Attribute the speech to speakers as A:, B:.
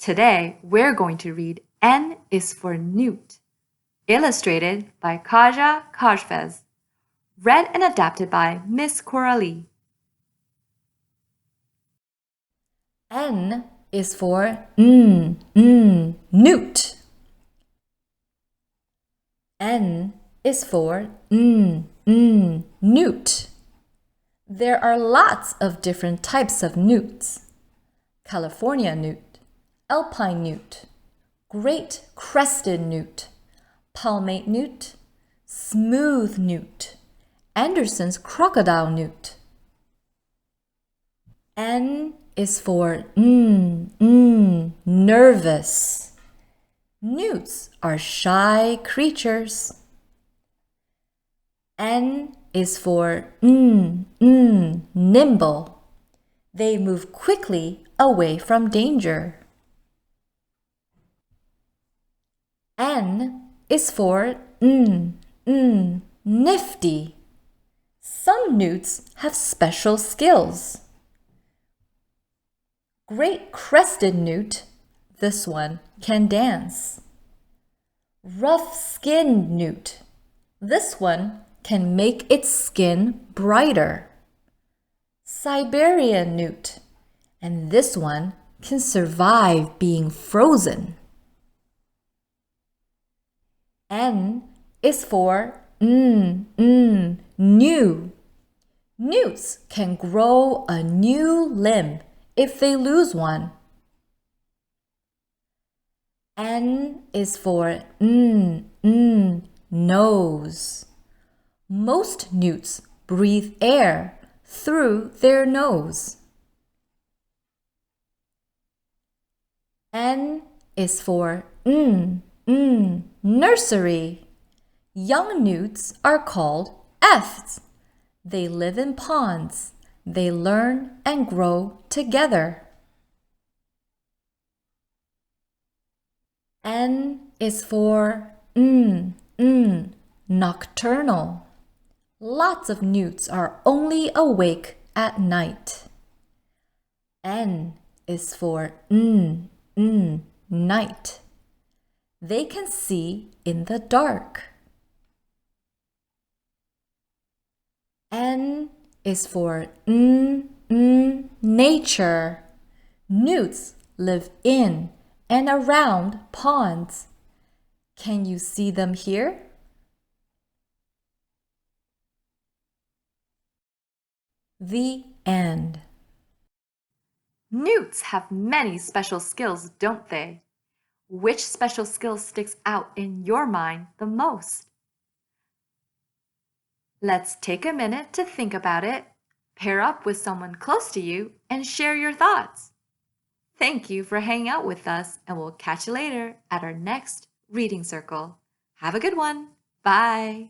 A: Today, we're going to read N is for Newt, illustrated by Kaja Kajfez, read and adapted by Miss Coralie.
B: N is for Newt. N is for Newt. There are lots of different types of newts. California newt, alpine newt, great crested newt, palmate newt, smooth newt, Anderson's crocodile newt. N is for nervous. Newts are shy creatures. N is for nimble. They move quickly away from danger. N is for nifty. Some newts have special skills. Great crested newt, this one can dance. Rough-skinned newt, this one can make its skin brighter. Siberian newt, and this one can survive being frozen. N is for new. Newts can grow a new limb if they lose one. N is for nose. Most newts breathe air through their nose. N is for nursery. Young newts are called efts. They live in ponds. They learn and grow together. N is for nocturnal. Lots of newts are only awake at night. N is for night. They can see in the dark. N is for nature. Newts live in and around ponds. Can you see them here? The end.
A: Newts have many special skills, don't they? Which special skill sticks out in your mind the most? Let's take a minute to think about it, pair up with someone close to you, and share your thoughts. Thank you for hanging out with us, and we'll catch you later at our next reading circle. Have a good one. Bye.